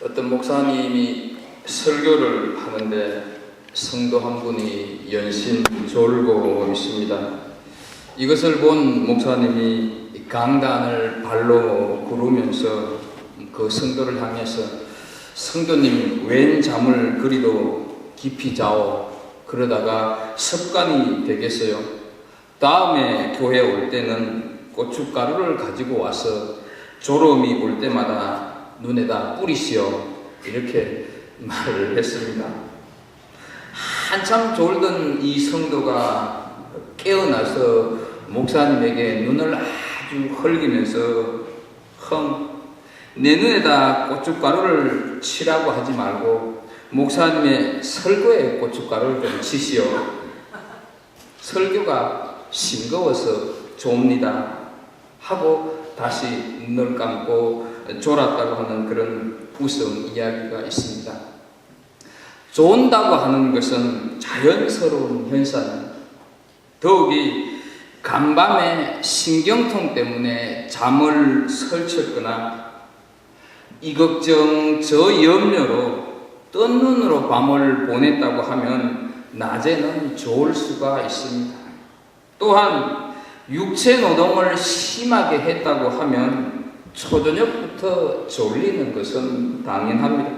어떤 목사님이 설교를 하는데 성도 한 분이 연신 졸고 있습니다. 이것을 본 목사님이 강단을 발로 구르면서 그 성도를 향해서 성도님 웬 잠을 그리도 깊이 자오. 그러다가 습관이 되겠어요. 다음에 교회 올 때는 고춧가루를 가지고 와서 졸음이 올 때마다 눈에다 뿌리시오. 이렇게 말을 했습니다. 한참 졸던 이 성도가 깨어나서 목사님에게 눈을 아주 흘기면서 내 눈에다 고춧가루를 치라고 하지 말고 목사님의 설교에 고춧가루를 좀 치시오. 설교가 싱거워서 좋습니다 하고 다시 눈을 감고 졸았다고 하는 그런 웃음 이야기가 있습니다. 존다고 하는 것은 자연스러운 현상입니다. 더욱이 간밤에 신경통 때문에 잠을 설쳤거나 이 걱정 저 염려로 뜬 눈으로 밤을 보냈다고 하면 낮에는 좋을 수가 있습니다. 또한 육체 노동을 심하게 했다고 하면 초저녁부터 졸리는 것은 당연합니다.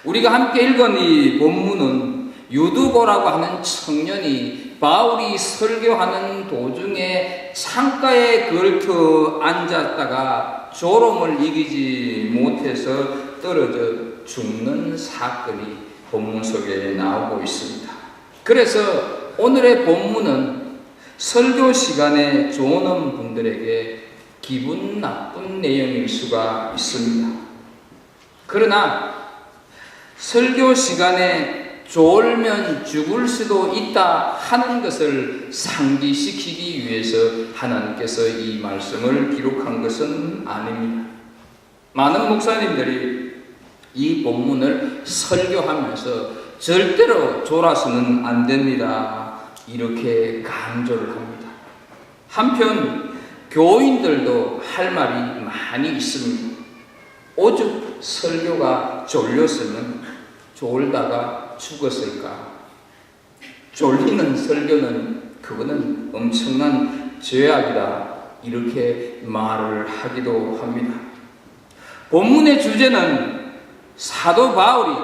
우리가 함께 읽은 이 본문은 유두고라고 하는 청년이 바울이 설교하는 도중에 창가에 걸터 앉았다가 졸음을 이기지 못해서 떨어져 죽는 사건이 본문 속에 나오고 있습니다. 그래서 오늘의 본문은 설교 시간에 조는 분들에게 기분 나쁜 내용일 수가 있습니다. 그러나 설교 시간에 졸면 죽을 수도 있다 하는 것을 상기시키기 위해서 하나님께서 이 말씀을 기록한 것은 아닙니다. 많은 목사님들이 이 본문을 설교하면서 절대로 졸아서는 안 됩니다. 이렇게 강조를 합니다. 한편 교인들도 할 말이 많이 있습니다. 오죽 설교가 졸렸으면 졸다가 죽었을까? 졸리는 설교는 그거는 엄청난 죄악이다. 이렇게 말을 하기도 합니다. 본문의 주제는 사도 바울이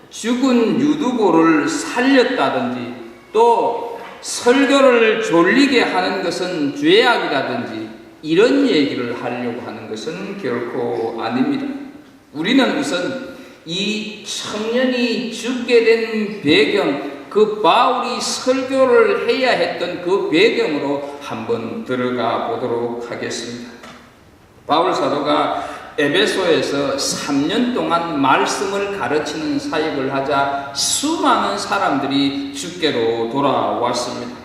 죽은 유두고를 살렸다든지 또 설교를 졸리게 하는 것은 죄악이라든지 이런 얘기를 하려고 하는 것은 결코 아닙니다. 우리는 우선 이 청년이 죽게 된 배경, 그 바울이 설교를 해야 했던 그 배경으로 한번 들어가 보도록 하겠습니다. 바울 사도가 에베소에서 3년 동안 말씀을 가르치는 사역을 하자 수많은 사람들이 주께로 돌아왔습니다.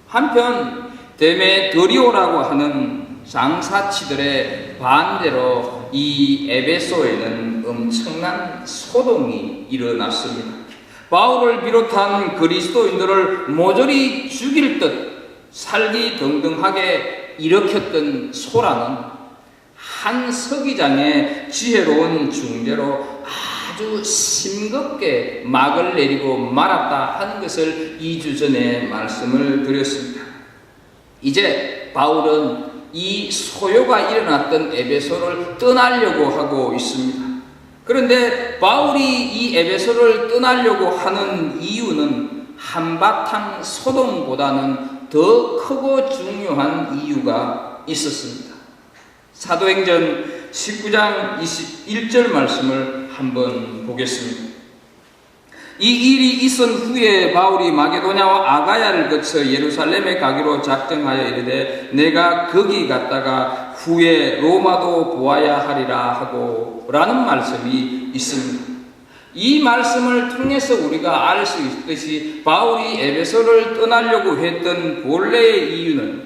한편 데메드리오라고 하는 장사치들의 반대로 이 에베소에는 엄청난 소동이 일어났습니다. 바울을 비롯한 그리스도인들을 모조리 죽일 듯 살기등등하게 일으켰던 소라는 한 서기장의 지혜로운 중재로 아주 싱겁게 막을 내리고 말았다 하는 것을 2주 전에 말씀을 드렸습니다. 이제 바울은 이 소요가 일어났던 에베소를 떠나려고 하고 있습니다. 그런데 바울이 이 에베소를 떠나려고 하는 이유는 한바탕 소돔보다는 더 크고 중요한 이유가 있었습니다. 사도행전 19장 21절 말씀을 한번 보겠습니다. 이 일이 있은 후에 바울이 마게도냐와 아가야를 거쳐 예루살렘에 가기로 작정하여 이르되 내가 거기 갔다가 후에 로마도 보아야 하리라 하고 라는 말씀이 있습니다. 이 말씀을 통해서 우리가 알 수 있듯이 바울이 에베소를 떠나려고 했던 본래의 이유는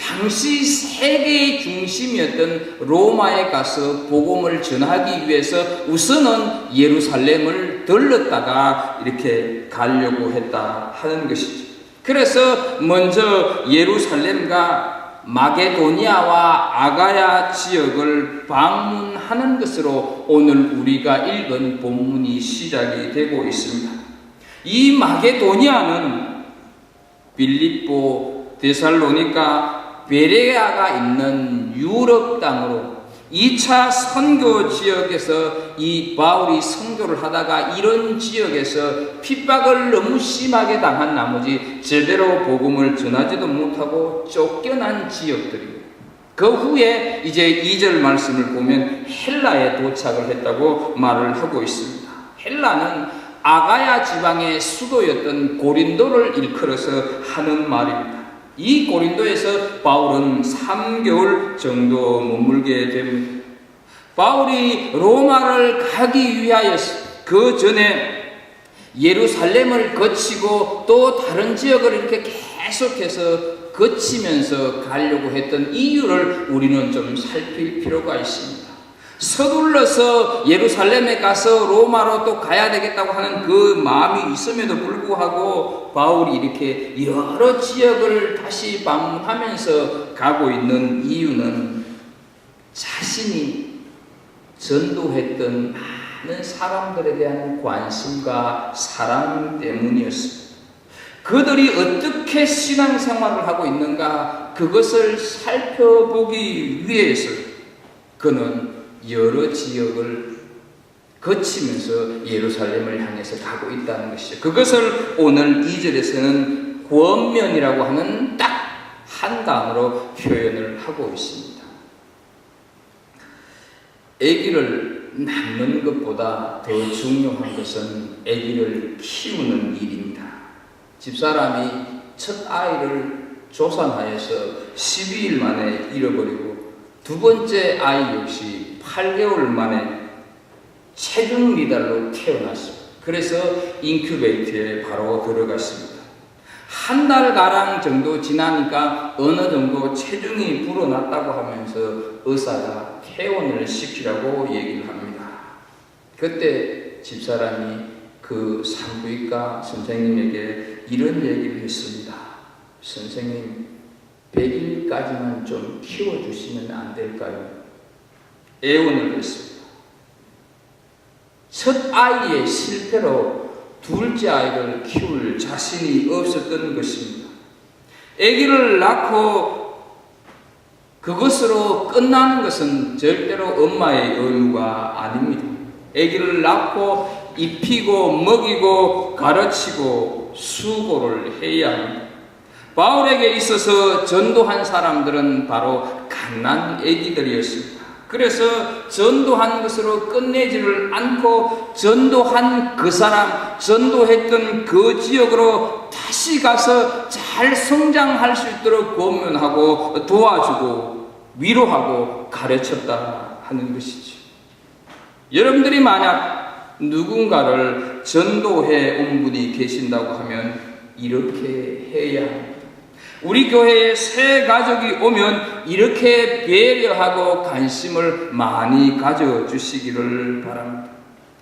당시 세계의 중심이었던 로마에 가서 복음을 전하기 위해서 우선은 예루살렘을 들렀다가 이렇게 가려고 했다 하는 것이죠. 그래서 먼저 예루살렘과 마게도니아와 아가야 지역을 방문하는 것으로 오늘 우리가 읽은 본문이 시작이 되고 있습니다. 이 마게도니아는 빌립보, 데살로니가, 베레아가 있는 유럽 땅으로 2차 선교 지역에서 이 바울이 선교를 하다가 이런 지역에서 핍박을 너무 심하게 당한 나머지 제대로 복음을 전하지도 못하고 쫓겨난 지역들이고, 그 후에 이제 2절 말씀을 보면 헬라에 도착을 했다고 말을 하고 있습니다. 헬라는 아가야 지방의 수도였던 고린도를 일컬어서 하는 말입니다. 이 고린도에서 바울은 3개월 정도 머물게 됩니다. 바울이 로마를 가기 위하여 그 전에 예루살렘을 거치고 또 다른 지역을 이렇게 계속해서 거치면서 가려고 했던 이유를 우리는 좀 살필 필요가 있습니다. 서둘러서 예루살렘에 가서 로마로 또 가야 되겠다고 하는 그 마음이 있음에도 불구하고 바울이 이렇게 여러 지역을 다시 방문하면서 가고 있는 이유는 자신이 전도했던 많은 사람들에 대한 관심과 사랑 때문이었습니다. 그들이 어떻게 신앙생활을 하고 있는가, 그것을 살펴보기 위해서 그는 여러 지역을 거치면서 예루살렘을 향해서 가고 있다는 것이죠. 그것을 오늘 2절에서는 권면이라고 하는 딱 한 단어로 표현을 하고 있습니다. 아기를 낳는 것보다 더 중요한 것은 아기를 키우는 일입니다. 집사람이 첫 아이를 조산하여서 12일 만에 잃어버리고 두 번째 아이 역시 8개월 만에 체중 미달로 태어났습니다. 그래서 인큐베이터에 바로 들어갔습니다. 한 달가량 정도 지나니까 어느 정도 체중이 불어났다고 하면서 의사가 퇴원을 시키라고 얘기를 합니다. 그때 집사람이 그 산부인과 선생님에게 이런 얘기를 했습니다. 선생님, 100일까지만 좀 키워주시면 안 될까요? 애원을 했습니다. 첫 아이의 실패로 둘째 아이를 키울 자신이 없었던 것입니다. 아기를 낳고 그것으로 끝나는 것은 절대로 엄마의 의무가 아닙니다. 아기를 낳고 입히고 먹이고 가르치고 수고를 해야 합니다. 바울에게 있어서 전도한 사람들은 바로 갓난 아기들이었습니다. 그래서 전도한 것으로 끝내지를 않고 전도한 그 사람, 전도했던 그 지역으로 다시 가서 잘 성장할 수 있도록 권면하고 도와주고 위로하고 가르쳤다 하는 것이죠. 여러분들이 만약 누군가를 전도해 온 분이 계신다고 하면 이렇게 해야 합니다. 우리 교회에 새 가족이 오면 이렇게 배려하고 관심을 많이 가져주시기를 바랍니다.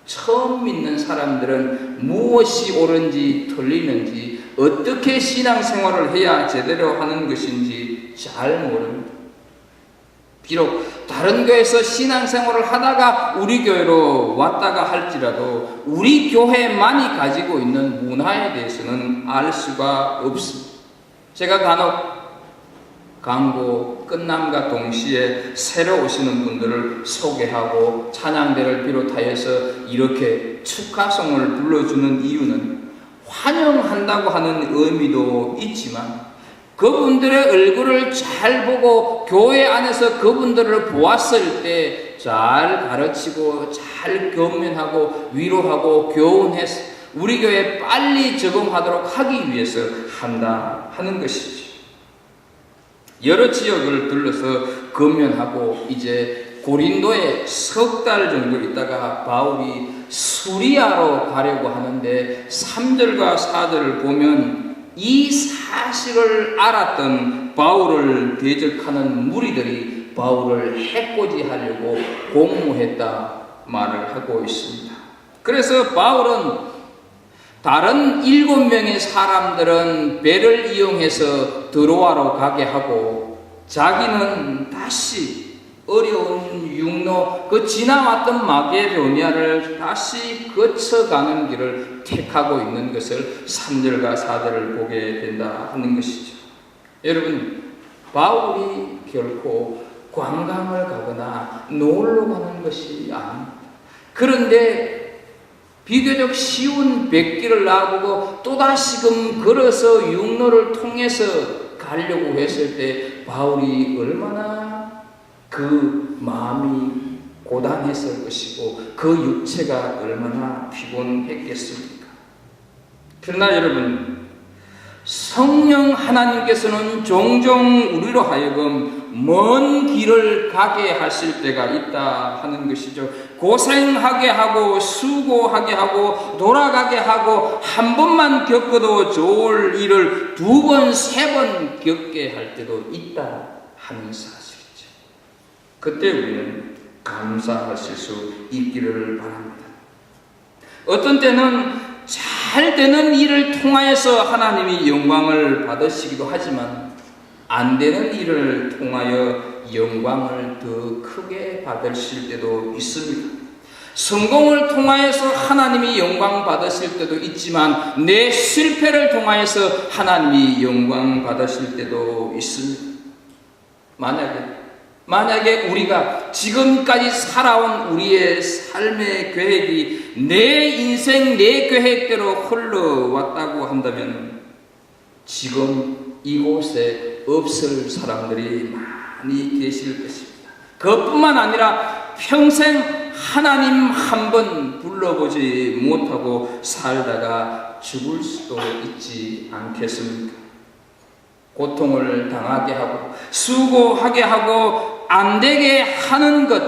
처음 믿는 사람들은 무엇이 옳은지 틀리는지, 어떻게 신앙생활을 해야 제대로 하는 것인지 잘 모릅니다. 비록 다른 교회에서 신앙생활을 하다가 우리 교회로 왔다가 할지라도 우리 교회만이 가지고 있는 문화에 대해서는 알 수가 없습니다. 제가 간혹 광고 끝남과 동시에 새로 오시는 분들을 소개하고 찬양대를 비롯하여서 이렇게 축하송을 불러주는 이유는 환영한다고 하는 의미도 있지만 그분들의 얼굴을 잘 보고 교회 안에서 그분들을 보았을 때 잘 가르치고 잘 교면하고 위로하고 교훈해서 우리 교회에 빨리 적응하도록 하기 위해서 한다 하는 것이죠. 여러 지역을 둘러서 검면하고 이제 고린도에 석 달 정도 있다가 바울이 수리아로 가려고 하는데 3절과 4절을 보면 이 사실을 알았던 바울을 대적하는 무리들이 바울을 해코지하려고 공모했다 말을 하고 있습니다. 그래서 바울은 다른 7명의 사람들은 배를 이용해서 드로아로 가게 하고 자기는 다시 어려운 육로, 그 지나왔던 마게도니아를 다시 거쳐가는 길을 택하고 있는 것을 3절과 4절을 보게 된다 하는 것이죠. 여러분, 바울이 결코 관광을 가거나 놀러 가는 것이 아닙니다. 그런데 비교적 쉬운 백길을 놔두고 또다시금 걸어서 육로를 통해서 가려고 했을 때 바울이 얼마나 그 마음이 고단했을 것이고 그 육체가 얼마나 피곤했겠습니까? 그러나 여러분, 성령 하나님께서는 종종 우리로 하여금 먼 길을 가게 하실 때가 있다 하는 것이죠. 고생하게 하고 수고하게 하고 돌아가게 하고 한 번만 겪어도 좋을 일을 2번, 3번 겪게 할 때도 있다 하는 사실이죠. 그때 우리는 감사하실 수 있기를 바랍니다. 어떤 때는 잘 되는 일을 통하여서 하나님이 영광을 받으시기도 하지만 안 되는 일을 통하여 영광을 더 크게 받으실 때도 있습니다. 성공을 통하여서 하나님이 영광 받으실 때도 있지만 내 실패를 통하여서 하나님이 영광 받으실 때도 있습니다. 만약에 우리가 지금까지 살아온 우리의 삶의 계획이 내 인생 내 계획대로 흘러왔다고 한다면 지금 이곳에 없을 사람들이 많이 계실 것입니다. 그것뿐만 아니라 평생 하나님 한 번 불러보지 못하고 살다가 죽을 수도 있지 않겠습니까? 고통을 당하게 하고 수고하게 하고 안 되게 하는 것,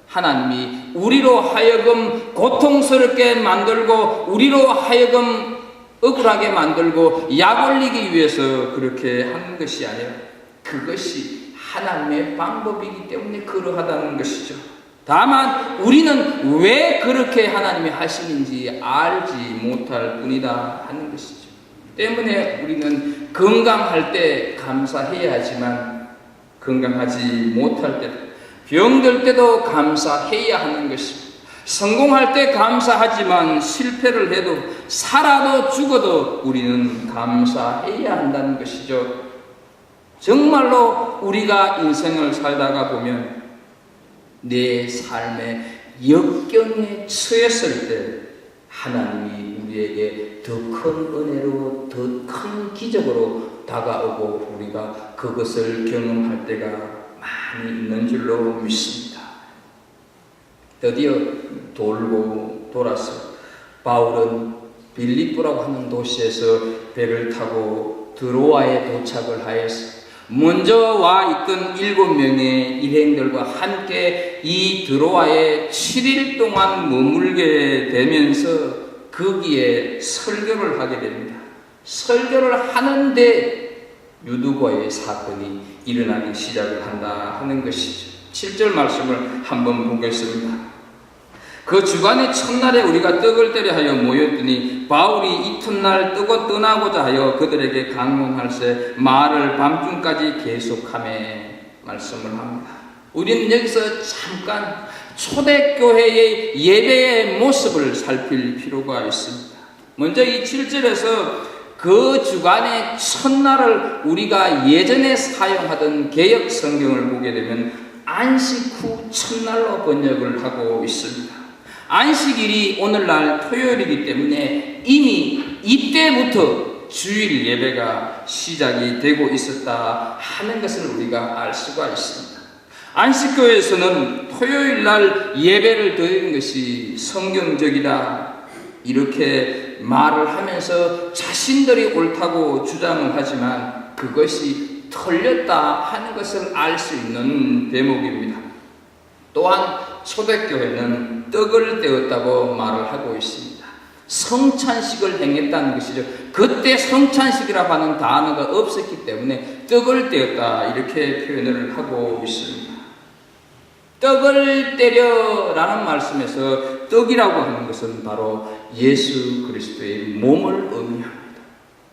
하나님이 우리로 하여금 고통스럽게 만들고 우리로 하여금 억울하게 만들고 약 올리기 위해서 그렇게 하는 것이 아니라 그것이 하나님의 방법이기 때문에 그러하다는 것이죠. 다만 우리는 왜 그렇게 하나님이 하시는지 알지 못할 뿐이다 하는 것이죠. 때문에 우리는 건강할 때 감사해야 하지만 건강하지 못할 때, 병들 때도 감사해야 하는 것입니다. 성공할 때 감사하지만 실패를 해도 살아도 죽어도 우리는 감사해야 한다는 것이죠. 정말로 우리가 인생을 살다가 보면 내 삶의 역경에 처했을 때 하나님이 우리에게 더 큰 은혜로 더 큰 기적으로 다가오고 우리가 그것을 경험할 때가 많이 있는 줄로 믿습니다. 드디어 돌고 돌아서 바울은 빌립보라고 하는 도시에서 배를 타고 드로아에 도착을 하였습니다. 먼저 와 있던 7명의 일행들과 함께 이 드로아에 7일 동안 머물게 되면서 거기에 설교를 하게 됩니다. 설교를 하는데 유두과의 사건이 일어나기 시작을 한다 하는 것이죠. 7절 말씀을 한번 보겠습니다. 그 주간의 첫날에 우리가 떡을 때려 하여 모였더니 바울이 이튿날 떡을 떠나고자 하여 그들에게 강론할세 말을 밤중까지 계속하며 말씀을 합니다. 우리는 여기서 잠깐 초대교회의 예배의 모습을 살필 필요가 있습니다. 먼저 이 7절에서 그 주간의 첫날을 우리가 예전에 사용하던 개역 성경을 보게 되면 안식 후 첫날로 번역을 하고 있습니다. 안식일이 오늘날 토요일이기 때문에 이미 이때부터 주일 예배가 시작이 되고 있었다 하는 것을 우리가 알 수가 있습니다. 안식교에서는 토요일날 예배를 드리는 것이 성경적이다 이렇게 말을 하면서 자신들이 옳다고 주장을 하지만 그것이 틀렸다 하는 것을 알 수 있는 대목입니다. 또한 초대교회는 떡을 떼었다고 말을 하고 있습니다. 성찬식을 행했다는 것이죠. 그때 성찬식이라고 하는 단어가 없었기 때문에 떡을 떼었다 이렇게 표현을 하고 있습니다. 떡을 때려라는 말씀에서 떡이라고 하는 것은 바로 예수 그리스도의 몸을 의미합니다.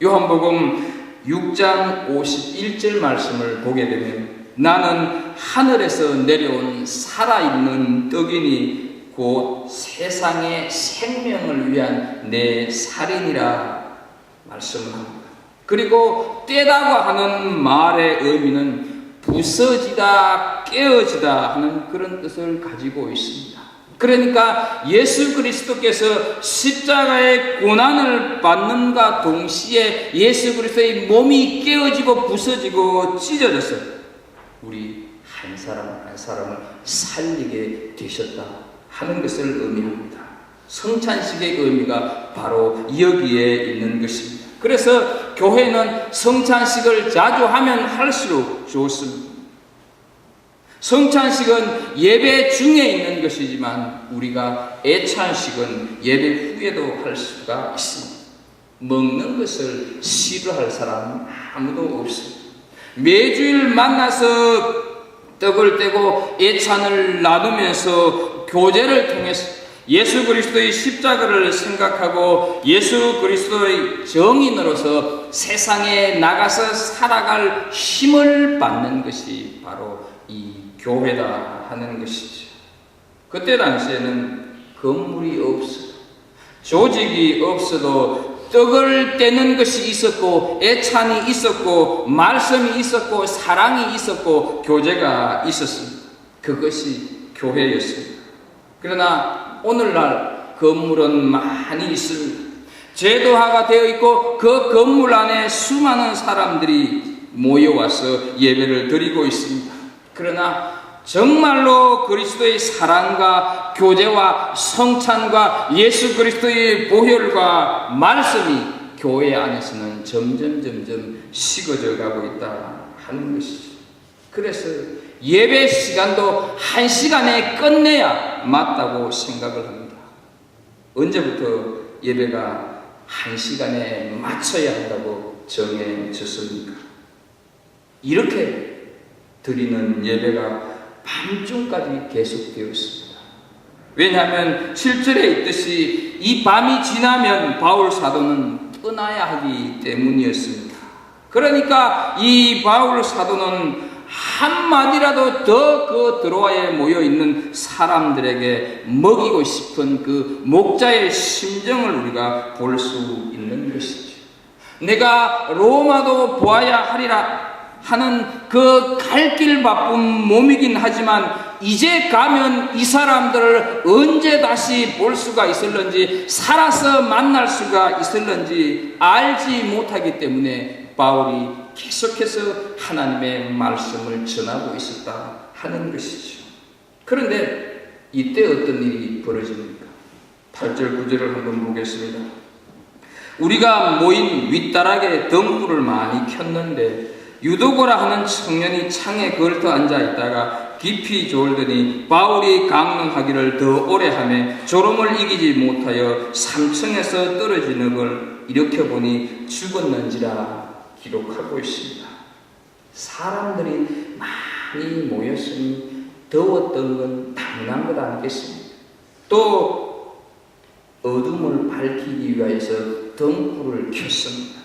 요한복음 6장 51절 말씀을 보게 되면 나는 하늘에서 내려온 살아있는 떡이니 곧 세상의 생명을 위한 내 살이니라 말씀을 합니다. 그리고 때다고 하는 말의 의미는 부서지다, 깨어지다 하는 그런 뜻을 가지고 있습니다. 그러니까 예수 그리스도께서 십자가의 고난을 받는가 동시에 예수 그리스도의 몸이 깨어지고 부서지고 찢어져서 우리 한 사람 한 사람을 살리게 되셨다 하는 것을 의미합니다. 성찬식의 의미가 바로 여기에 있는 것입니다. 그래서 교회는 성찬식을 자주 하면 할수록 좋습니다. 성찬식은 예배 중에 있는 것이지만 우리가 애찬식은 예배 후에도 할 수가 있습니다. 먹는 것을 싫어할 사람은 아무도 없습니다. 매주일 만나서 떡을 떼고 애찬을 나누면서 교제를 통해서 예수 그리스도의 십자가를 생각하고 예수 그리스도의 정인으로서 세상에 나가서 살아갈 힘을 받는 것이 바로 이 교회다 하는 것이죠. 그때 당시에는 건물이 없어도 조직이 없어도 떡을 떼는 것이 있었고 애찬이 있었고 말씀이 있었고 사랑이 있었고 교제가 있었습니다. 그것이 교회였습니다. 그러나 오늘날 건물은 많이 있습니다. 제도화가 되어 있고 그 건물 안에 수많은 사람들이 모여와서 예배를 드리고 있습니다. 그러나 정말로 그리스도의 사랑과 교제와 성찬과 예수 그리스도의 보혈과 말씀이 교회 안에서는 점점 식어져 가고 있다 하는 것이죠. 그래서 예배 시간도 1시간에 끝내야 맞다고 생각을 합니다. 언제부터 예배가 1시간에 맞춰야 한다고 정해졌습니까? 이렇게 드리는 예배가 밤중까지 계속되었습니다. 왜냐하면 7절에 있듯이 이 밤이 지나면 바울 사도는 떠나야 하기 때문이었습니다. 그러니까 이 바울 사도는 한마디라도 더 그 드로아에 모여있는 사람들에게 먹이고 싶은 그 목자의 심정을 우리가 볼 수 있는 것이죠. 내가 로마도 보아야 하리라 하는 그 갈 길 바쁜 몸이긴 하지만 이제 가면 이 사람들을 언제 다시 볼 수가 있을런지 살아서 만날 수가 있을런지 알지 못하기 때문에 바울이 계속해서 하나님의 말씀을 전하고 있었다 하는 것이죠. 그런데 이때 어떤 일이 벌어집니까? 8절 9절을 한번 보겠습니다. 우리가 모인 윗다락에 등불을 많이 켰는데 유도고라 하는 청년이 창에 걸터 앉아 있다가 깊이 졸더니 바울이 강론하기를 더 오래 하며 졸음을 이기지 못하여 3층에서 떨어지는 걸 일으켜보니 죽었는지라 기록하고 있습니다. 사람들이 많이 모였으니 더웠던 건 당연한 것 아니겠습니까? 또 어둠을 밝히기 위해서 등불을 켰습니다.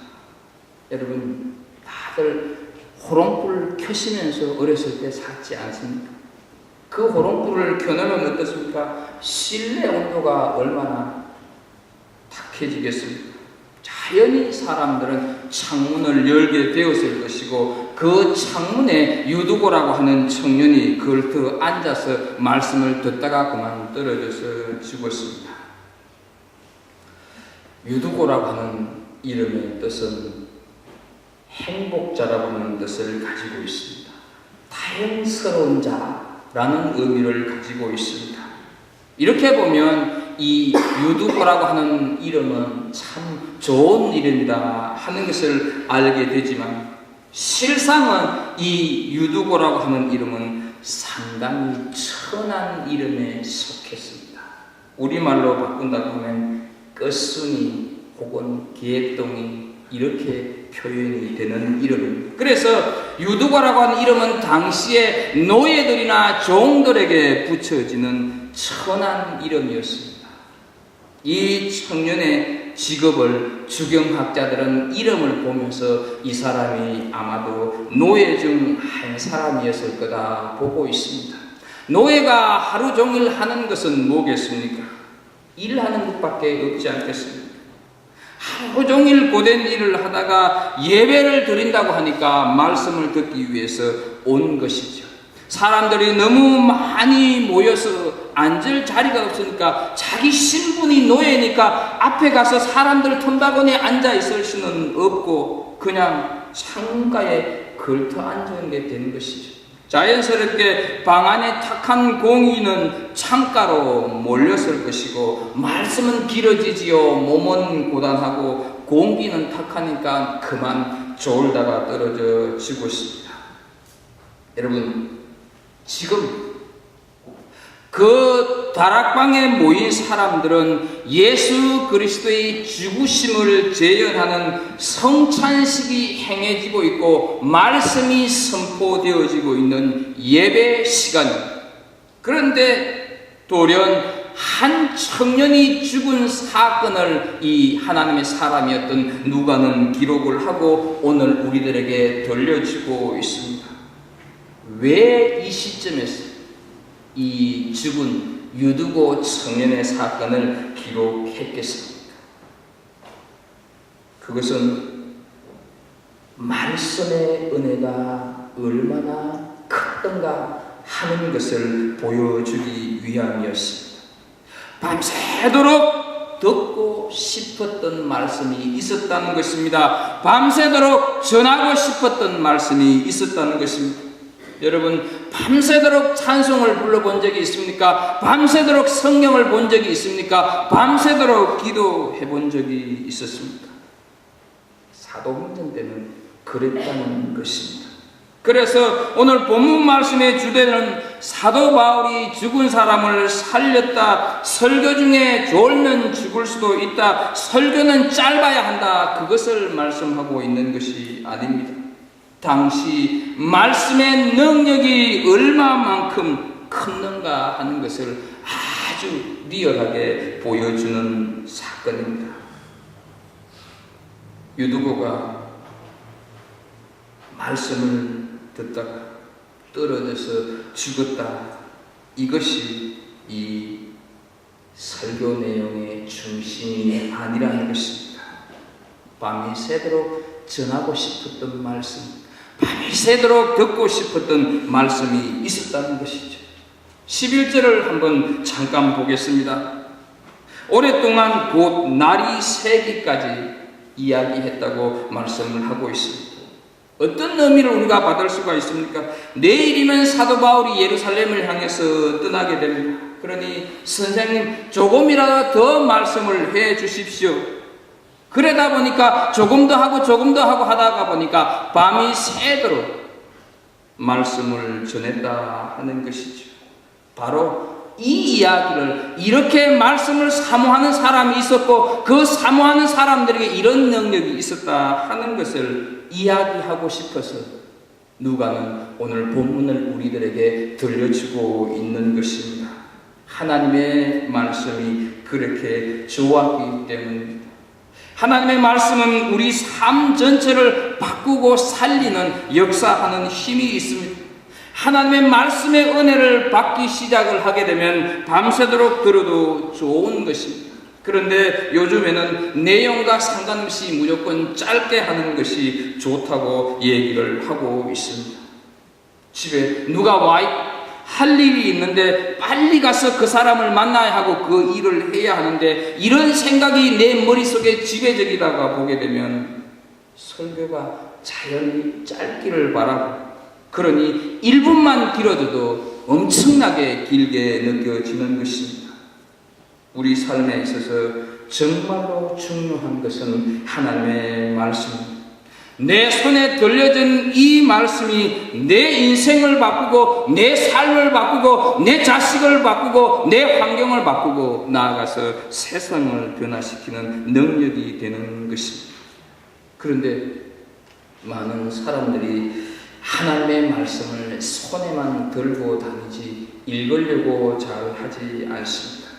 여러분 다들 호롱불을 켜시면서 어렸을 때 샀지 않습니까? 그 호롱불을 켜놓으면 어떻습니까? 실내 온도가 얼마나 탁해지겠습니까? 자연히 사람들은 창문을 열게 되었을 것이고 그 창문에 유두고라고 하는 청년이 걸터 앉아서 말씀을 듣다가 그만 떨어져서 죽었습니다. 유두고라고 하는 이름의 뜻은 행복자라고 하는 뜻을 가지고 있습니다. 다행스러운 자라는 의미를 가지고 있습니다. 이렇게 보면 이 유두고라고 하는 이름은 참 좋은 이름이다 하는 것을 알게 되지만 실상은 이 유두고라고 하는 이름은 상당히 천한 이름에 속했습니다. 우리말로 바꾼다고 하면 끝순이 혹은 기획동이 이렇게 표현이 되는 이름입니다. 그래서 유두고라고 하는 이름은 당시에 노예들이나 종들에게 붙여지는 천한 이름이었습니다. 이 청년의 직업을 주경학자들은 이름을 보면서 이 사람이 아마도 노예 중 한 사람이었을 거다 보고 있습니다. 노예가 하루 종일 하는 것은 뭐겠습니까? 일하는 것밖에 없지 않겠습니까? 하루 종일 고된 일을 하다가 예배를 드린다고 하니까 말씀을 듣기 위해서 온 것이죠. 사람들이 너무 많이 모여서 앉을 자리가 없으니까 자기 신분이 노예니까 앞에 가서 사람들 틈바구니에 앉아 있을 수는 없고 그냥 창가에 걸터 앉은 게 된 것이죠. 자연스럽게 방 안에 탁한 공의는 창가로 몰렸을 것이고 말씀은 길어지지요. 몸은 고단하고 공기는 탁하니까 그만 졸다가 떨어져 죽었습니다. 여러분, 지금 그 다락방에 모인 사람들은 예수 그리스도의 죽으심을 재현하는 성찬식이 행해지고 있고 말씀이 선포되어지고 있는 예배 시간입니다. 그런데 돌연 한 청년이 죽은 사건을 이 하나님의 사람이었던 누가는 기록을 하고 오늘 우리들에게 들려주고 있습니다. 왜 이 시점에서 이 죽은 유두고 청년의 사건을 기록했겠습니까? 그것은 말씀의 은혜가 얼마나 컸던가 하는 것을 보여주기 위함이었습니다. 밤새도록 듣고 싶었던 말씀이 있었다는 것입니다. 밤새도록 전하고 싶었던 말씀이 있었다는 것입니다. 여러분, 밤새도록 찬송을 불러본 적이 있습니까? 밤새도록 성경을 본 적이 있습니까? 밤새도록 기도해 본 적이 있었습니까? 사도행전 때는 그랬다는 것입니다. 그래서 오늘 본문 말씀의 주제는 사도 바울이 죽은 사람을 살렸다, 설교 중에 졸면 죽을 수도 있다, 설교는 짧아야 한다, 그것을 말씀하고 있는 것이 아닙니다. 당시 말씀의 능력이 얼마만큼 컸는가 하는 것을 아주 리얼하게 보여주는 사건입니다. 유두고가 말씀을 듣다가 떨어져서 죽었다. 이것이 이 설교 내용의 중심이 아니라는 것입니다. 밤이 새도록 전하고 싶었던 말씀, 밤이 새도록 듣고 싶었던 말씀이 있었다는 것이죠. 11절을 한번 잠깐 보겠습니다. 오랫동안 곧 날이 새기까지 이야기했다고 말씀을 하고 있습니다. 어떤 의미를 우리가 받을 수가 있습니까? 내일이면 사도 바울이 예루살렘을 향해서 떠나게 됩니다. 그러니 선생님 조금이라도 더 말씀을 해 주십시오. 그러다 보니까 조금 더 하고 하다가 보니까 밤이 새도록 말씀을 전했다 하는 것이죠. 바로 이 이야기를 이렇게 말씀을 사모하는 사람이 있었고 그 사모하는 사람들에게 이런 능력이 있었다 하는 것을 이야기하고 싶어서 누가는 오늘 본문을 우리들에게 들려주고 있는 것입니다. 하나님의 말씀이 그렇게 좋았기 때문입니다. 하나님의 말씀은 우리 삶 전체를 바꾸고 살리는 역사하는 힘이 있습니다. 하나님의 말씀의 은혜를 받기 시작을 하게 되면 밤새도록 들어도 좋은 것입니다. 그런데 요즘에는 내용과 상관없이 무조건 짧게 하는 것이 좋다고 얘기를 하고 있습니다. 집에 누가 와 할 일이 있는데 빨리 가서 그 사람을 만나야 하고 그 일을 해야 하는데 이런 생각이 내 머릿속에 지배적이다가 보게 되면 설교가 자연히 짧기를 바라고 그러니 1분만 길어져도 엄청나게 길게 느껴지는 것입니다. 우리 삶에 있어서 정말로 중요한 것은 하나님의 말씀입니다. 내 손에 들려진 이 말씀이 내 인생을 바꾸고 내 삶을 바꾸고 내 자식을 바꾸고 내 환경을 바꾸고 나아가서 세상을 변화시키는 능력이 되는 것입니다. 그런데 많은 사람들이 하나님의 말씀을 손에만 들고 다니지 읽으려고 잘 하지 않습니다.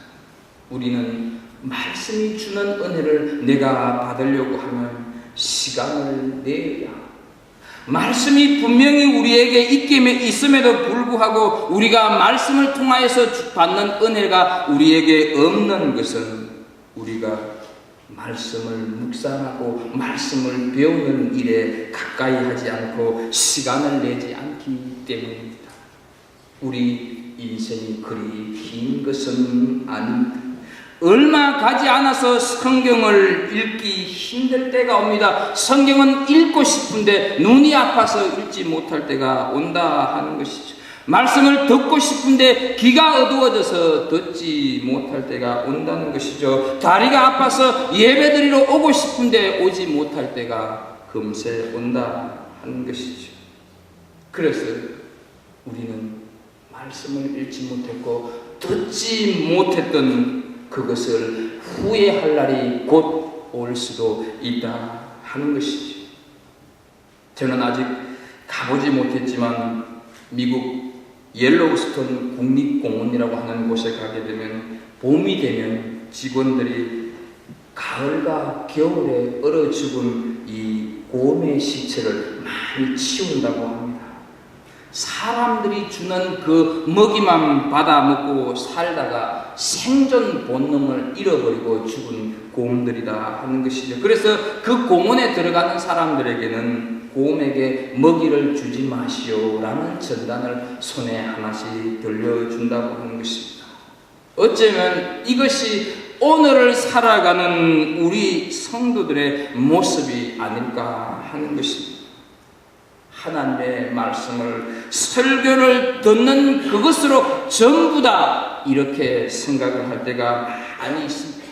우리는 말씀이 주는 은혜를 내가 받으려고 하면 시간을 내야, 말씀이 분명히 우리에게 있음에도 불구하고 우리가 말씀을 통하여서 받는 은혜가 우리에게 없는 것은 우리가 말씀을 묵상하고 말씀을 배우는 일에 가까이 하지 않고 시간을 내지 않기 때문입니다. 우리 인생이 그리 긴 것은 아닙니다. 얼마 가지 않아서 성경을 읽기 힘들 때가 옵니다. 성경은 읽고 싶은데 눈이 아파서 읽지 못할 때가 온다 하는 것이죠. 말씀을 듣고 싶은데 귀가 어두워져서 듣지 못할 때가 온다는 것이죠. 다리가 아파서 예배드리러 오고 싶은데 오지 못할 때가 금세 온다 하는 것이죠. 그래서 우리는 말씀을 읽지 못했고 듣지 못했던 그것을 후회할 날이 곧 올 수도 있다 하는 것이죠. 저는 아직 가보지 못했지만 미국 옐로우스톤 국립공원이라고 하는 곳에 가게 되면 봄이 되면 직원들이 가을과 겨울에 얼어 죽은 이 곰의 시체를 많이 치운다고 합니다. 사람들이 주는 그 먹이만 받아 먹고 살다가 생존 본능을 잃어버리고 죽은 곰들이다 하는 것이죠. 그래서 그 공원에 들어가는 사람들에게는 곰에게 먹이를 주지 마시오라는 전단을 손에 하나씩 들려준다고 하는 것입니다. 어쩌면 이것이 오늘을 살아가는 우리 성도들의 모습이 아닐까 하는 것입니다. 하나님의 말씀을 설교를 듣는 그것으로 전부 다 이렇게 생각을 할 때가 많이 있습니다.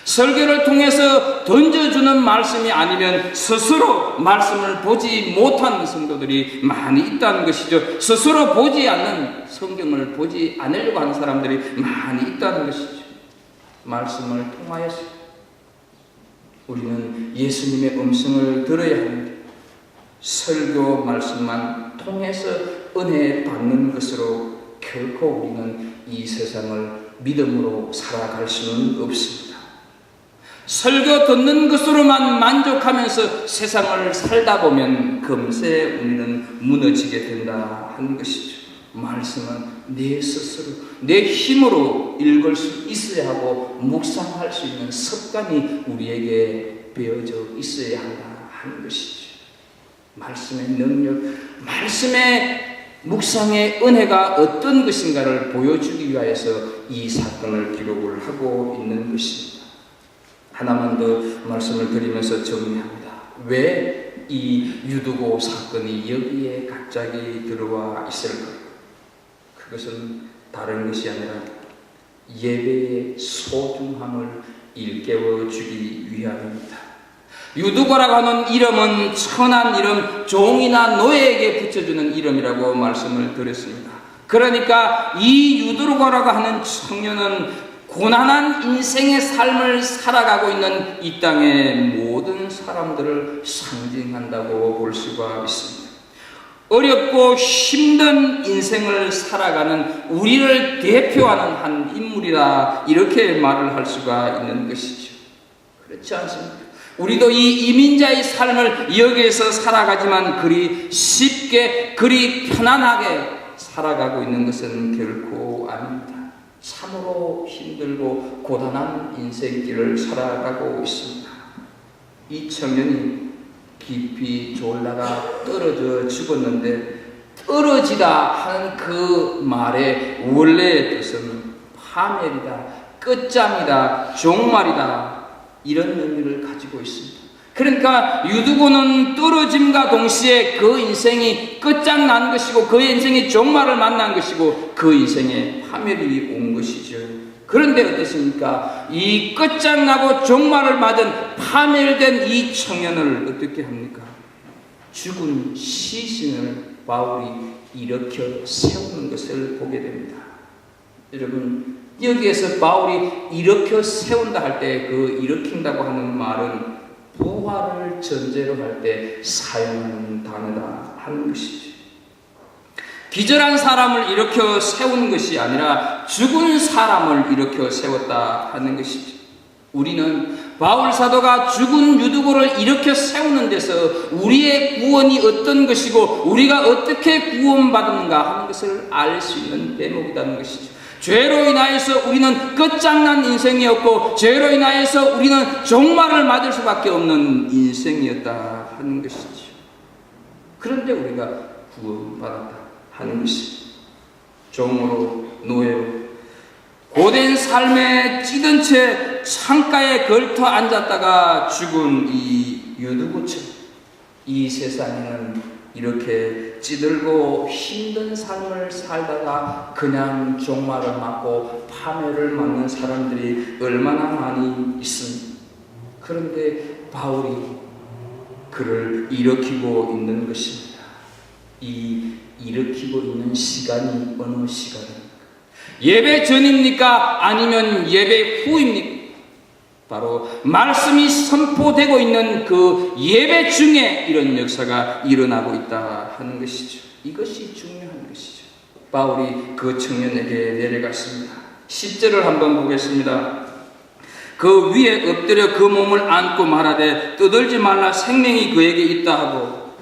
설교를 통해서 던져주는 말씀이 아니면 스스로 말씀을 보지 못한 성도들이 많이 있다는 것이죠. 스스로 보지 않는, 성경을 보지 않으려고 하는 사람들이 많이 있다는 것이죠. 말씀을 통하여서 우리는 예수님의 음성을 들어야 합니다. 설교 말씀만 통해서 은혜 받는 것으로 결코 우리는 이 세상을 믿음으로 살아갈 수는 없습니다. 설교 듣는 것으로만 만족하면서 세상을 살다 보면 금세 우리는 무너지게 된다 하는 것이죠. 말씀은 내 스스로, 내 힘으로 읽을 수 있어야 하고 묵상할 수 있는 습관이 우리에게 배어져 있어야 한다 하는 것이죠. 말씀의 능력, 말씀의 묵상의 은혜가 어떤 것인가를 보여주기 위하여서 이 사건을 기록을 하고 있는 것입니다. 하나만 더 말씀을 드리면서 정리합니다. 왜 이 유두고 사건이 여기에 갑자기 들어와 있을까요? 그것은 다른 것이 아니라 예배의 소중함을 일깨워 주기 위함입니다. 유두고라고 하는 이름은 천한 이름, 종이나 노예에게 붙여주는 이름이라고 말씀을 드렸습니다. 그러니까 이 유두고라고 하는 청년은 고난한 인생의 삶을 살아가고 있는 이 땅의 모든 사람들을 상징한다고 볼 수가 있습니다. 어렵고 힘든 인생을 살아가는 우리를 대표하는 한 인물이다, 이렇게 말을 할 수가 있는 것이죠. 그렇지 않습니까? 우리도 이 이민자의 삶을 여기에서 살아가지만 그리 쉽게, 그리 편안하게 살아가고 있는 것은 결코 아닙니다. 참으로 힘들고 고단한 인생길을 살아가고 있습니다. 이 청년이 깊이 졸다가 떨어져 죽었는데, 떨어지다 하는 그 말의 원래의 뜻은 파멸이다, 끝장이다, 종말이다, 이런 의미를 가지고 있습니다. 그러니까 유두고는 떨어짐과 동시에 그 인생이 끝장난 것이고 그 인생이 종말을 만난 것이고 그 인생에 파멸이 온 것이죠. 그런데 어떻습니까? 이 끝장나고 종말을 맞은 파멸된 이 청년을 어떻게 합니까? 죽은 시신을 바울이 일으켜 세우는 것을 보게 됩니다. 여러분, 여기에서 바울이 일으켜 세운다 할 때 그 일으킨다고 하는 말은 부활을 전제로 할 때 사용하는 단어다 하는 것이죠. 기절한 사람을 일으켜 세운 것이 아니라 죽은 사람을 일으켜 세웠다 하는 것이죠. 우리는 바울 사도가 죽은 유두고를 일으켜 세우는 데서 우리의 구원이 어떤 것이고 우리가 어떻게 구원받는가 하는 것을 알 수 있는 대목이라는 것이죠. 죄로 인하여서 우리는 끝장난 인생이었고 죄로 인하여서 우리는 종말을 맞을 수밖에 없는 인생이었다 하는 것이죠. 그런데 우리가 구원받았다 하는 것이죠. 종으로, 노예로 고된 삶에 찌든 채 창가에 걸터 앉았다가 죽은 이 유두고처럼 이 세상에는 이렇게 찌들고 힘든 삶을 살다가 그냥 종말을 맞고 파멸을 맞는 사람들이 얼마나 많이 있습니까? 그런데 바울이 그를 일으키고 있는 것입니다. 이 일으키고 있는 시간이 어느 시간입니까? 예배 전입니까? 아니면 예배 후입니까? 바로 말씀이 선포되고 있는 그 예배 중에 이런 역사가 일어나고 있다 하는 것이죠. 이것이 중요한 것이죠. 바울이 그 청년에게 내려갔습니다. 10절을 한번 보겠습니다. 그 위에 엎드려 그 몸을 안고 말하되 떠들지 말라 생명이 그에게 있다 하고,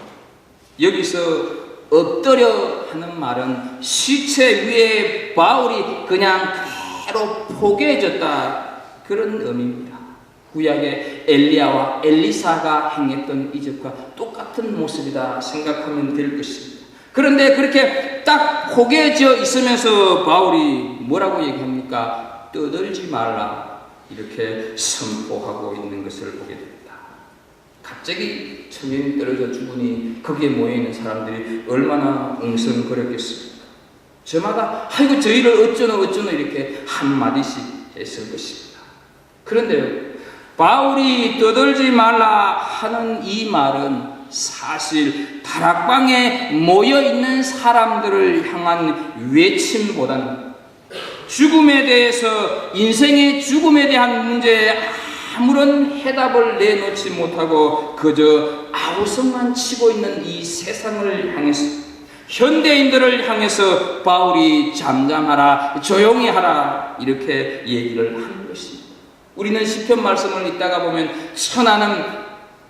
여기서 엎드려 하는 말은 시체 위에 바울이 그냥 그대로 포개졌다 그런 의미입니다. 구약의 엘리야와 엘리사가 행했던 이적과 똑같은 모습이다 생각하면 될 것입니다. 그런데 그렇게 딱 포개져 있으면서 바울이 뭐라고 얘기합니까? 떠들지 말라 이렇게 선포하고 있는 것을 보게 됩니다. 갑자기 청년이 떨어져 죽으니 거기에 모여있는 사람들이 얼마나 웅성거렸겠습니까? 저마다 아이고 저희를 어쩌노 이렇게 한마디씩 했을 것입니다. 그런데요, 바울이 떠들지 말라 하는 이 말은 사실 다락방에 모여있는 사람들을 향한 외침보다는 죽음에 대해서, 인생의 죽음에 대한 문제에 아무런 해답을 내놓지 못하고 그저 아우성만 치고 있는 이 세상을 향해서, 현대인들을 향해서 바울이 잠잠하라, 조용히 하라 이렇게 얘기를 하는 것입니다. 우리는 시편 말씀을 읽다가 보면 천하는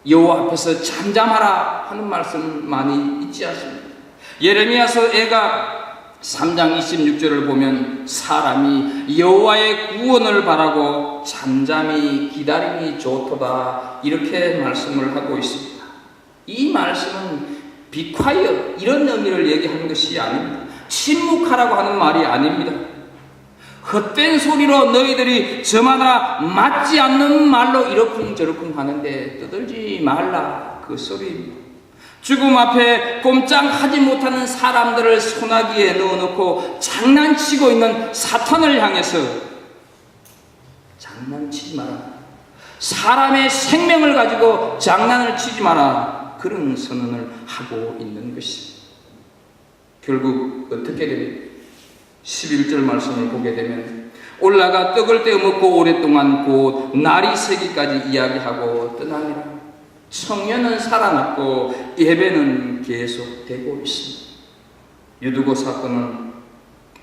여호와 앞에서 잠잠하라 하는 말씀 많이 있지 않습니까? 예레미야서 애가 3장 26절을 보면 사람이 여호와의 구원을 바라고 잠잠히 기다림이 좋도다 이렇게 말씀을 하고 있습니다. 이 말씀은 be quiet 이런 의미를 얘기하는 것이 아닙니다. 침묵하라고 하는 말이 아닙니다. 헛된 소리로 너희들이 저마다 맞지 않는 말로 이러쿵저러쿵 하는데 떠들지 말라 그 소리입니다. 죽음 앞에 꼼짝하지 못하는 사람들을 소나기에 넣어놓고 장난치고 있는 사탄을 향해서 장난치지 마라, 사람의 생명을 가지고 장난을 치지 마라, 그런 선언을 하고 있는 것입니다. 결국 어떻게 됩니까? 11절 말씀을 보게 되면 올라가 떡을 떼어 먹고 오랫동안 곧 날이 새기까지 이야기하고 떠나니라. 청년은 살아났고 예배는 계속되고 있습니다. 유두고 사건은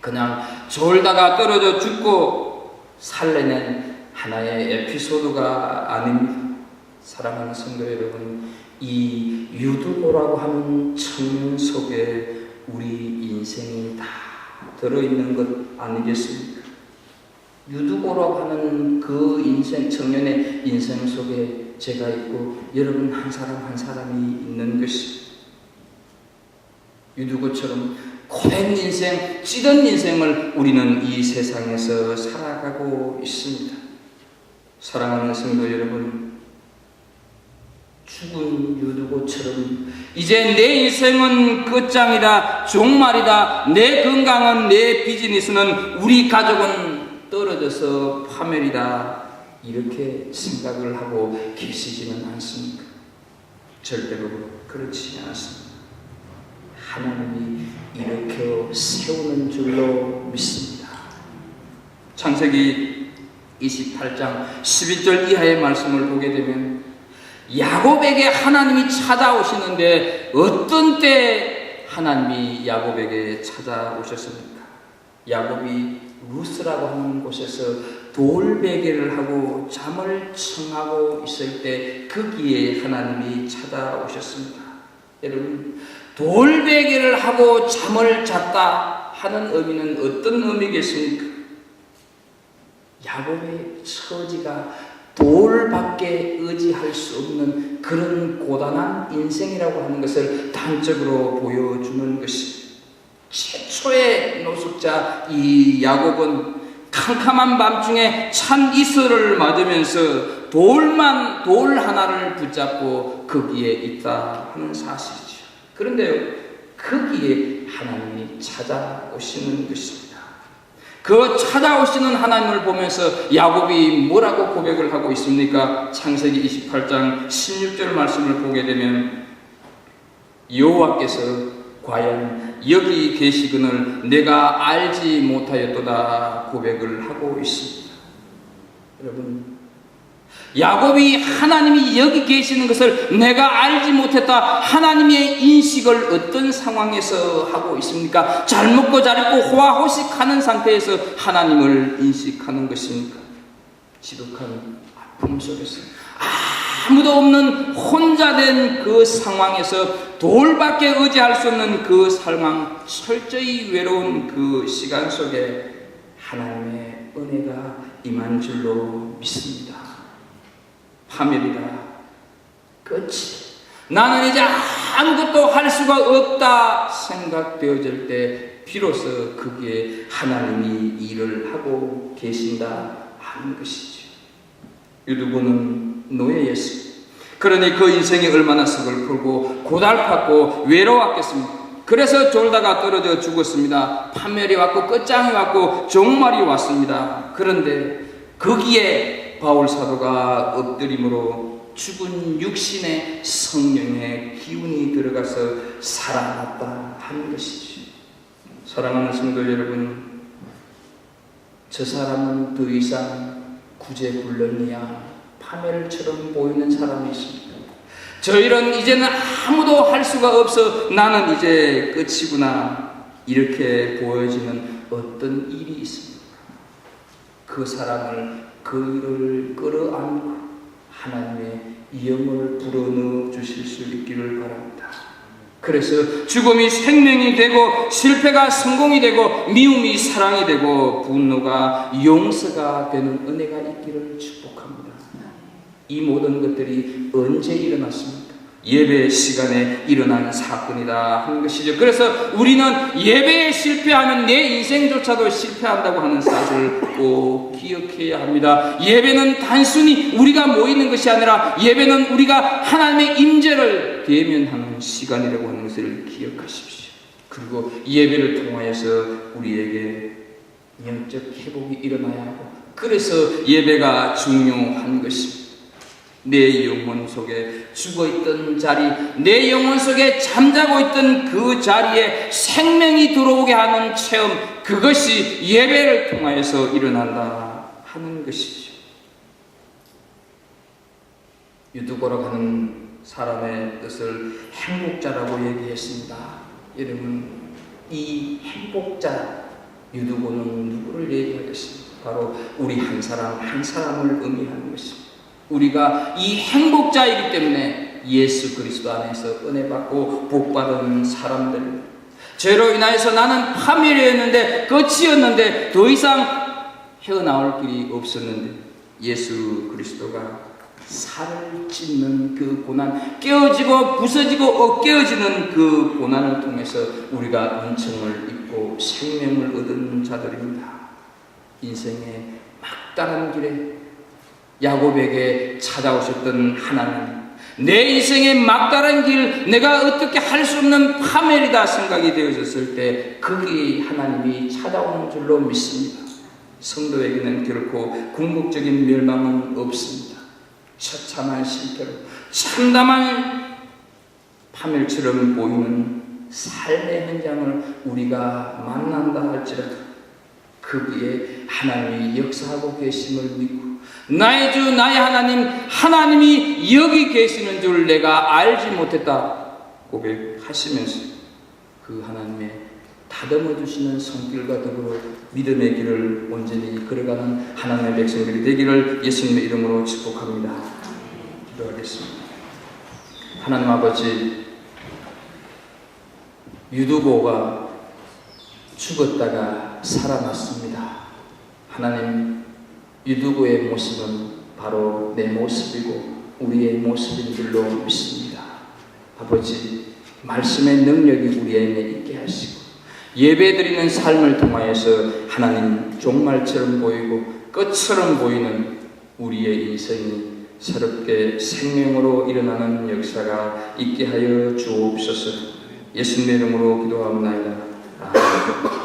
그냥 졸다가 떨어져 죽고 살려낸 하나의 에피소드가 아닙니다. 사랑하는 성도 여러분, 이 유두고라고 하는 청년 속에 우리 인생이 다 들어있는 것 아니겠습니까? 유두고라고 하는 그 인생, 청년의 인생 속에 제가 있고 여러분 한 사람 한 사람이 있는 것입니다. 유두고처럼 고된 인생, 찌든 인생을 우리는 이 세상에서 살아가고 있습니다. 사랑하는 성도 여러분, 죽은 유두고처럼 이제 내 인생은 끝장이다, 종말이다, 내 건강은, 내 비즈니스는, 우리 가족은 떨어져서 파멸이다 이렇게 생각을 하고 계시지는 않습니까? 절대로 그렇지 않습니다. 하나님이 일으켜 세우는 줄로 믿습니다. 창세기 28장 12절 이하의 말씀을 보게 되면 야곱에게 하나님이 찾아오시는데 어떤 때 하나님이 야곱에게 찾아오셨습니까? 야곱이 루스라고 하는 곳에서 돌베개를 하고 잠을 청하고 있을 때 거기에 하나님이 찾아오셨습니다. 여러분, 돌베개를 하고 잠을 잤다 하는 의미는 어떤 의미겠습니까? 야곱의 처지가 돌밖에 의지할 수 없는 그런 고단한 인생이라고 하는 것을 단적으로 보여주는 것입니다. 최초의 노숙자 이 야곱은 캄캄한 밤중에 찬 이슬을 맞으면서 돌 하나를 붙잡고 거기에 있다 하는 사실이죠. 그런데요, 거기에 하나님이 찾아오시는 것입니다. 그 찾아오시는 하나님을 보면서 야곱이 뭐라고 고백을 하고 있습니까? 창세기 28장 16절 말씀을 보게 되면 여호와께서 과연 여기 계시거늘 내가 알지 못하였도다 고백을 하고 있습니다. 여러분, 야곱이 하나님이 여기 계시는 것을 내가 알지 못했다, 하나님의 인식을 어떤 상황에서 하고 있습니까? 잘 먹고 잘 입고 호화호식하는 상태에서 하나님을 인식하는 것입니까? 지독한 아픔 속에서 아무도 없는 혼자 된 그 상황에서 돌밖에 의지할 수 없는 그 상황, 철저히 외로운 그 시간 속에 하나님의 은혜가 임한 줄로 믿습니다. 파멸이다, 끝이, 나는 이제 아무것도 할 수가 없다 생각되어질 때 비로소 거기에 하나님이 일을 하고 계신다 하는 것이죠. 유두보는 노예였습니다. 그러니 그 인생이 얼마나 서글프고 고달팠고 외로웠겠습니까? 그래서 졸다가 떨어져 죽었습니다. 파멸이 왔고 끝장이 왔고 종말이 왔습니다. 그런데 거기에 바울 사도가 엎드림으로 죽은 육신의 성령의 기운이 들어가서 살아났다 하는 것이죠. 사랑하는 성도 여러분, 저 사람은 더 이상 구제불능이야 파멸처럼 보이는 사람이 있습니다. 저희는 이제는 아무도 할 수가 없어, 나는 이제 끝이구나, 이렇게 보여지는 어떤 일이 있습니다. 그 사람을 그 일을 끌어안고 하나님의 영을 불어넣어 주실 수 있기를 바랍니다. 그래서 죽음이 생명이 되고 실패가 성공이 되고 미움이 사랑이 되고 분노가 용서가 되는 은혜가 있기를 축복합니다. 이 모든 것들이 언제 일어났습니까? 예배 시간에 일어난 사건이다 하는 것이죠. 그래서 우리는 예배에 실패하면 내 인생조차도 실패한다고 하는 사실을 꼭 기억해야 합니다. 예배는 단순히 우리가 모이는 것이 아니라 예배는 우리가 하나님의 임재를 대면하는 시간이라고 하는 것을 기억하십시오. 그리고 예배를 통하여서 우리에게 영적 회복이 일어나야 하고, 그래서 예배가 중요한 것입니다. 내 영혼 속에 죽어있던 자리, 내 영혼 속에 잠자고 있던 그 자리에 생명이 들어오게 하는 체험, 그것이 예배를 통하여서 일어난다 하는 것이죠. 유두고로 가는 사람의 뜻을 행복자라고 얘기했습니다. 여러분, 이 행복자 유두고는 누구를 얘기하겠습니까? 바로 우리 한 사람 한 사람을 의미하는 것입니다. 우리가 이 행복자이기 때문에 예수 그리스도 안에서 은혜 받고 복 받은 사람들, 죄로 인하여서 나는 파멸이었는데 끝이었는데 더 이상 헤어나올 길이 없었는데 예수 그리스도가 살을 찢는 그 고난, 깨어지고 부서지고 깨어지는 그 고난을 통해서 우리가 은총을 입고 생명을 얻은 자들입니다. 인생의 막다른 길에 야곱에게 찾아오셨던 하나님, 내 인생의 막다른 길, 내가 어떻게 할 수 없는 파멸이다 생각이 되어졌을 때 거기 하나님이 찾아오는 줄로 믿습니다. 성도에게는 결코 궁극적인 멸망은 없습니다. 처참한 실패로 참담한 파멸처럼 보이는 삶의 현장을 우리가 만난다 할지라도 거기에 하나님이 역사하고 계심을 믿고, 나의 주 나의 하나님, 하나님이 여기 계시는 줄 내가 알지 못했다 고백하시면서 그 하나님의 다듬어 주시는 손길과 더불어 믿음의 길을 온전히 걸어가는 하나님의 백성들이 되기를 예수님의 이름으로 축복합니다. 기도하겠습니다. 하나님 아버지, 유두고가 죽었다가 살아났습니다. 하나님, 유두고의 모습은 바로 내 모습이고 우리의 모습인 줄로 믿습니다. 아버지, 말씀의 능력이 우리 안에 있게 하시고 예배드리는 삶을 통하여서 하나님 종말처럼 보이고 끝처럼 보이는 우리의 인생이 새롭게 생명으로 일어나는 역사가 있게 하여 주옵소서. 예수님의 이름으로 기도합니다. 아멘.